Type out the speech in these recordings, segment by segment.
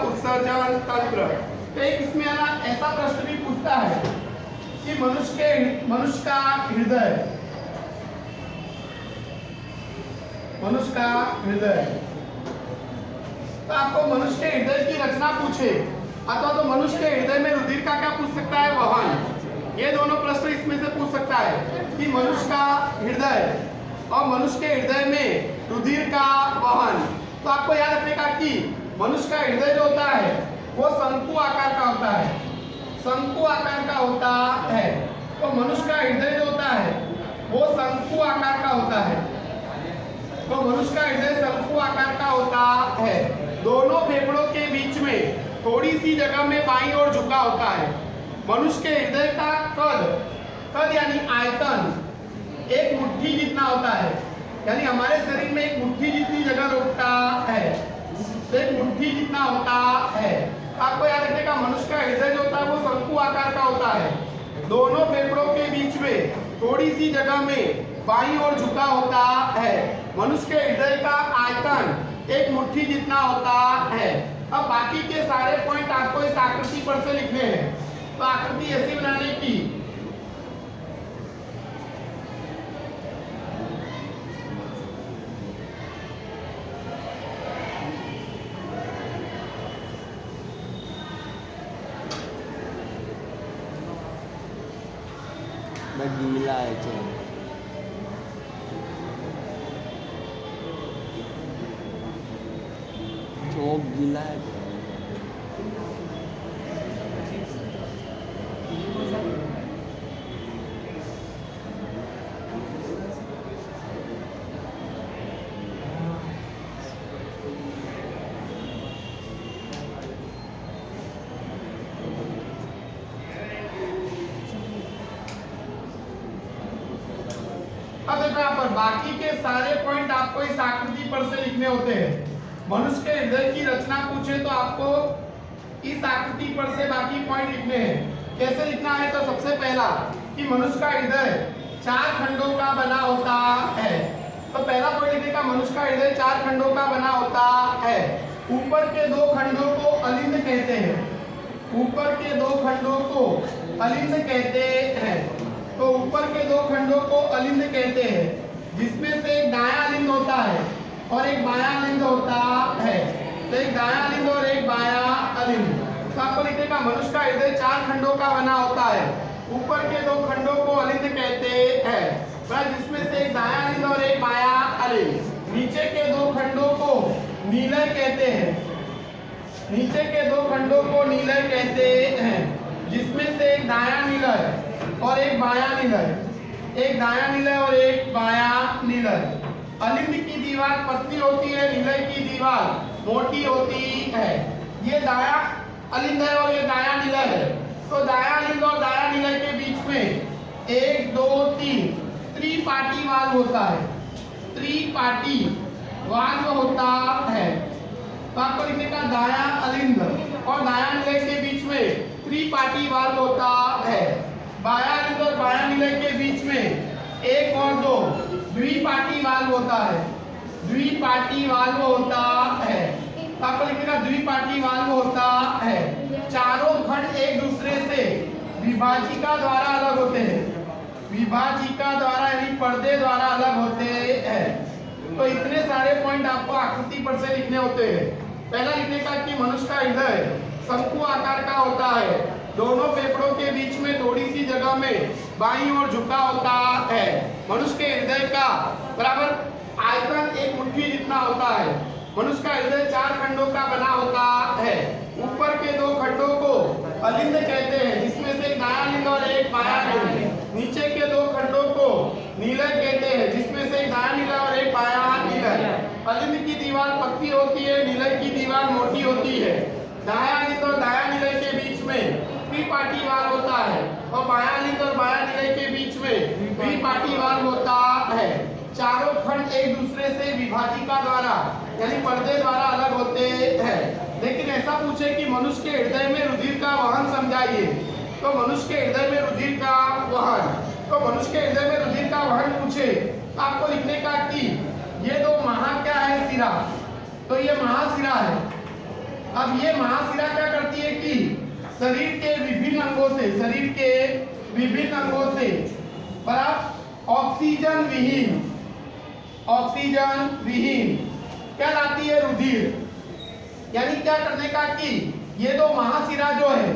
उत्सर्जन तंत्र। तो एक इसमें ना ऐसा प्रश्न भी पूछता है कि मनुष्य का हृदय तो आपको मनुष्य के हृदय की रचना पूछे अथवा तो मनुष्य के हृदय में रुधिर का क्या पूछ सकता है, वहन। ये दोनों प्रश्न इसमें से पूछ सकता है कि मनुष्य का हृदय और मनुष्य के हृदय में रुधिर का वहन। तो आपको याद रखने का कि मनुष्य का हृदय जो होता है वो शंकु आकार का होता है, शंकु आकार का होता है। तो मनुष्य का हृदय जो होता है वो शंकु आकार का होता है, तो मनुष्य का हृदय शंकु आकार का होता है। दोनों फेफड़ों के बीच में थोड़ी सी जगह में बाईं ओर झुका होता है। मनुष्य के हृदय का कद यानी आयतन एक मुट्ठी जितना होता है, यानी हमारे शरीर में एक मुट्ठी जितनी जगह रोकता है, तो एक मुट्ठी जितना होता है। आपको याद रखने का मनुष्य का हृदय जो होता है वो शंकु आकार का होता है। दोनों फेफड़ों के बीच में थोड़ी सी जगह में बाईं ओर झुका होता है। मनुष्य के हृदय का आयतन एक मुट्ठी जितना होता है। अब बाकी के सारे पॉइंट आपको इस आकृति पर से लिखने हैं। तो आकृति ऐसी बनाने की गीला है चौक गीला है। अब देखो यहाँ पर बाकी के सारे पॉइंट आपको इस आकृति पर से लिखने होते हैं। मनुष्य के हृदय की रचना पूछे तो आपको इस आकृति पर से बाकी पॉइंट लिखने हैं। कैसे लिखना है? तो सबसे पहला कि मनुष्य का हृदय 4 खंडों का बना होता है। तो पहला पॉइंट लिखने का मनुष्य का हृदय 4 खंडों का बना होता है। ऊपर के 2 खंडों को अलिंद कहते हैं, ऊपर के 2 खंडों को अलिंद कहते हैं। तो ऊपर के 2 खंडों को अलिंद कहते हैं, जिसमें से एक दायां अलिंद होता है और एक बायां अलिंद होता है। तो एक दायां अलिंद और एक बायां अलिंद। तो आपको लिखने का मनुष्य का हृदय 4 खंडों का बना होता है। ऊपर के 2 खंडों को अलिंद कहते हैं, जिसमें से एक दायां अलिंद और एक बायां अलिंद। नीचे के 2 खंडों को नीलय कहते हैं, नीचे के 2 खंडों को नीलय कहते हैं, जिसमें से एक दायां नीलय और एक बायां नीलय, एक दायां नीलय और एक बायां नीलय। अलिंद की दीवार पतली होती है, नीलय की दीवार मोटी होती है। ये दायां अलिंद है और ये दायां नीलय है। तो दायां अलिंद और दायां नीलय के बीच में 1 2 3 त्रिपाटी वाल्व होता है, त्रिपाटी वाल्व होता है। तो आपको लिखने का दायां अलिंद और दायां नीलय के बीच में त्रिपाटी वाल्व होता है। बायां अलिंद और बायां नीलय के बीच में 1 और 2 द्विपाटी वाल्व होता है, द्विपाटी वाल्व होता है। आपको लिखेगा द्विपाटी वाल्व होता है। चारों खंड एक दूसरे से विभाजिका द्वारा अलग होते हैं, विभाजिका द्वारा यानी पर्दे द्वारा अलग होते हैं। तो इतने सारे पॉइंट आपको आकृति पर से लिखने होते हैं। पहला लिखने का कि मनुष्य का हृदय शंकु आकार का होता है, दोनों फेफड़ों के बीच में थोड़ी सी जगह में बाईं ओर झुका होता है। मनुष्य के हृदय का बराबर आयतन एक मुट्ठी जितना होता है। मनुष्य का हृदय 4 खंडों का बना होता है। ऊपर के 2 खंडों को अलिंद कहते हैं, जिसमें से एक दायां अलिंद और एक बायां अलिंद। नीचे के 2 खंडों को नीलय कहते हैं, जिसमें से एक दायां नीलय और एक बायां नीलय। अलिंद की दीवार पतली होती है, नीलय की दीवार मोटी होती है। दायां अलिंद और दायां नीलय के बीच में त्रिपाटी वाल्व होता है और बायां अलिंद और बायां नीलय के बीच में द्विपाटी वाल्व होता है। चारों खंड एक दूसरे से विभाजिका द्वारा यानी पर्दे द्वारा अलग होते हैं। लेकिन ऐसा पूछे कि मनुष्य के हृदय में रुधिर का वहन समझाइए, तो मनुष्य के हृदय में रुधिर का वहन, तो मनुष्य के हृदय में रुधिर का वहन पूछे तो आपको लिखने का कि ये 2 महा क्या है, सिरा, तो ये महासिरा है। अब ये महाशिरा क्या करती है कि शरीर के विभिन्न अंगों से पर ऑक्सीजन विहीन क्या लाती है? रुधिर। यानी क्या करने का कि ये दो महाशिरा जो है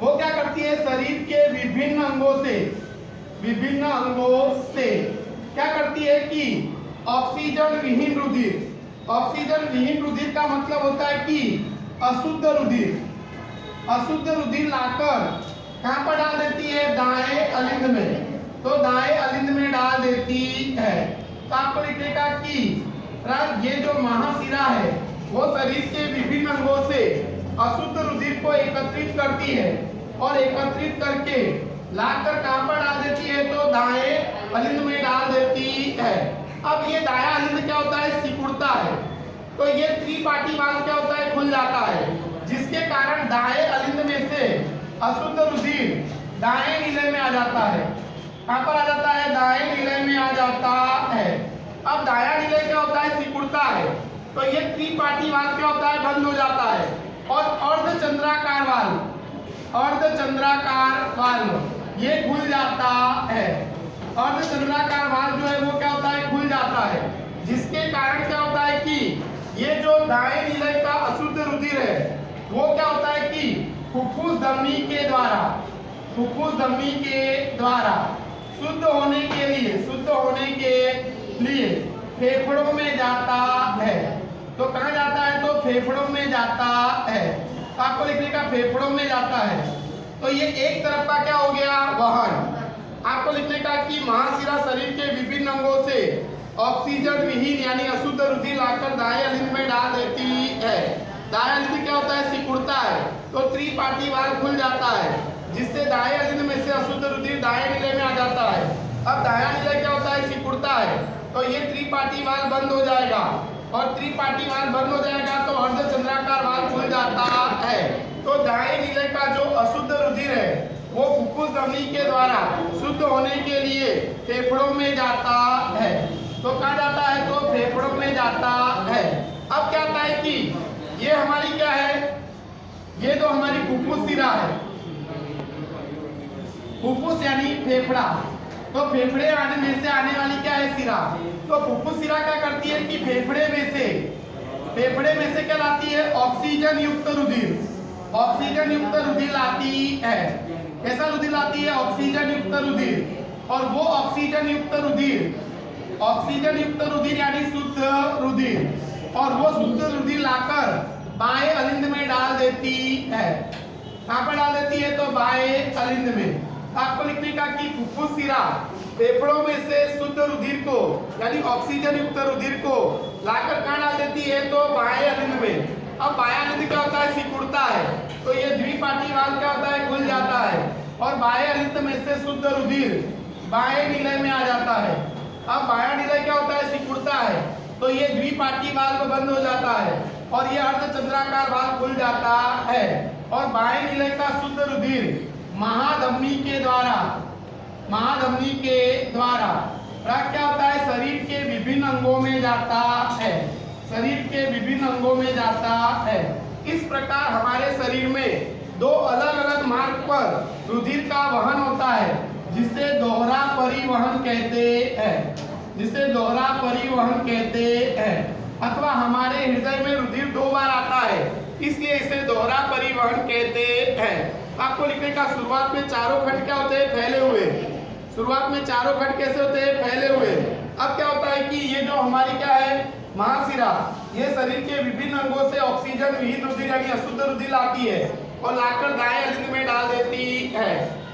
वो क्या करती है? शरीर के विभिन्न अंगों से क्या करती है कि ऑक्सीजन विहीन रुधिर का मतलब होता है कि अशुद्ध रुधिर लाकर कहां पर डाल देती है? दाएं अलिंद में। तो दाएं अलिंद में डाल देती है। तो आपको लिखेगा कि ये जो महाशिरा है वो शरीर के विभिन्न अंगों से अशुद्ध रुधिर को एकत्रित करती है और एकत्रित करके लाकर कहां पर डाल देती है? तो दाएं अलिंद में डाल देती है। अब ये दायां अलिंद क्या होता है? सिकुड़ता है। तो ये त्रिपाटी वाल्व क्या होता है? खुल जाता है, जिसके कारण दाएं अलिंद में से अशुद्ध रुधिर दाएं नीले में आ जाता है। कहां पर आ जाता है? दाएं नीले में आ जाता है। अब दायां नीले क्या होता है? सिकुड़ता है। तो ये त्रिपाटी वाल्व क्या होता है? बंद हो जाता है और अर्धचंद्राकार वाल्व ये खुल जाता है। अर्धचंद्राकार वाल्व जो है वो क्या होता है? खुल जाता है, जिसके कारण क्या होता है कि ये जो दाएं नीले का अशुद्ध रुधिर है वो क्या होता है कि फुफ्फुस धमनी के द्वारा शुद्ध होने के लिए फेफड़ों में जाता है। तो कहां जाता है? तो फेफड़ों में जाता है। तो आपको लिखने का फेफड़ों में जाता है। तो ये एक तरफ का क्या हो गया? वहन। आपको लिखने का कि महाशिरा शरीर के विभिन्न अंगों से ऑक्सीजन विहीन यानी अशुद्ध रुधिर लाकर दाएं अलिंद में डाल देती है। दाएं अलिंद क्या होता है? सिकुड़ता है। तो त्रिपाटी वाल्व खुल जाता है, जिससे दाएं अलिंद में से अशुद्ध रुधिर दाएं नीले में आ जाता है। अब दायां नीले क्या होता है? सिकुड़ता है। तो ये त्रिपाटी वाल्व बंद हो जाएगा और त्रिपाटी वाल्व बंद हो जाएगा तो अर्धचंद्राकार वाल्व खुल जाता है। तो दाएं नीले का जो अशुद्ध रुधिर है वो फुफ्फुस धमनी के द्वारा शुद्ध होने के लिए फेफड़ों में जाता है। तो कहाँ जाता है? तो फेफड़ों में जाता है। अब क्या होता है कि ये हमारी क्या है? ये तो हमारी फुफ्फुस शिरा है। फुफ्फुस यानी फेफड़ा। तो फेफड़े आने में से आने वाली क्या है? शिरा। तो फुफ्फुस शिरा क्या करती है कि फेफड़े में से क्या लाती है? ऑक्सीजन युक्त रुधिर लाती है। कैसा रुधिर लाती है? ऑक्सीजन युक्त रुधिर। और वो ऑक्सीजन युक्त रुधिर यानी शुद्ध रुधिर, और वो शुद्ध रुधिर लाकर बाएं अलिंद में डाल देती है। कहां पर डाल देती है? तो बाएं अलिंद में। आपको लिखने का कि फुफ्फुस शिरा फेफड़ों में से शुद्ध रुधिर को यानी ऑक्सीजन युक्त रुधिर को लाकर कहां डाल देती है? तो बाएं अलिंद में। अब बायां अलिंद क्या होता है? सिकुड़ता है। तो ये द्विपाटी वाल्व क्या होता है? खुल जाता है और बाएं अलिंद में से शुद्ध रुधिर बाएं नीले में आ जाता है। अब बायां नीले क्या होता है? सिकुड़ता है। तो ये द्विपाटी वाल्व बंद हो जाता है और ये अर्धचंद्राकार वाल्व खुल जाता है और बाएं नीले का शुद्ध रुधिर महाधमनी के द्वारा क्या होता है? शरीर के विभिन्न अंगों में जाता है। इस प्रकार हमारे शरीर में दो अलग अलग मार्ग पर रुधिर का वहन होता है, जिसे दोहरा परिवहन कहते हैं। अथवा हमारे हृदय में रुधिर दो बार आता है, इसलिए इसे दोहरा परिवहन कहते हैं। आपको लिखने का शुरुआत में चारों खंड क्या होते हैं? फैले हुए। शुरुआत में चारों खंड कैसे होते हैं? फैले हुए। अब क्या होता है कि ये जो हमारी क्या है? महाशिरा, ये शरीर के विभिन्न अंगों से ऑक्सीजन विहीन रुधिर यानी अशुद्ध रुधिर लाती है और लाकर दाएं अलिंद में डाल देती है।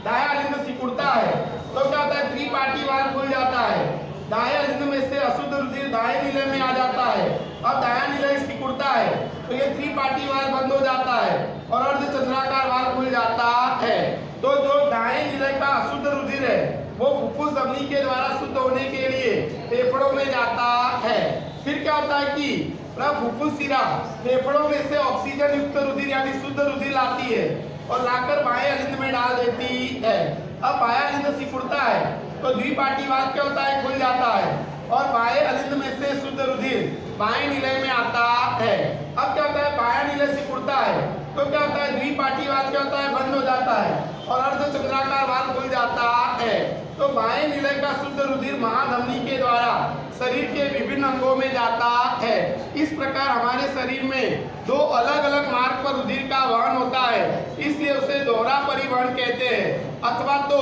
दायां अलिंद सिकुड़ता है तो क्या होता है? त्रिपाटी वाल्व खुल जाता है। दाएं अलिंद में से अशुद्ध रुधिर दाएं नीले में आ जाता है। अब दायां नीले सिकुड़ता है तो ये त्रिपाटी वाल्व बंद हो जाता है और अर्धचंद्राकार वाल्व खुल जाता है। तो जो दाएं नीले का अशुद्ध रुधिर है वो फुफ्फुस धमनी के द्वारा शुद्ध होने के लिए फेफड़ों में जाता है। फिर क्या होता है कि फुफ्फुस शिरा फेफड़ों में से ऑक्सीजन युक्त रुधिर यानी शुद्ध रुधिर लाती है और लाकर बाएं अलिंद में डाल देती है। अब बायां अलिंद सिकुड़ता है तो द्विपाटी वाल्व क्या होता है? खुल जाता है और बाएं अलिंद में से शुद्ध रुधिर बाएं नीले में आता है। अब क्या होता है? बायां नीले सिकुड़ता है तो क्या होता है, द्विपाटी वाल्व क्या होता है, बंद हो जाता है और अर्धचंद्राकार वाल्व खुल जाता है। तो बाएं निलय का शुद्ध रुधिर महाधमनी के द्वारा शरीर के विभिन्न अंगों में जाता है। इस प्रकार हमारे शरीर में दो अलग अलग मार्ग पर रुधिर का वहन होता है, इसलिए उसे दोहरा परिवहन कहते हैं। अथवा तो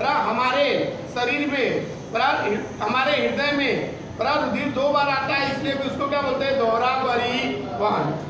हमारे शरीर में हमारे हृदय में रुधिर दो बार आता है, इसलिए भी उसको क्या बोलते हैं, दोहरा परिवहन।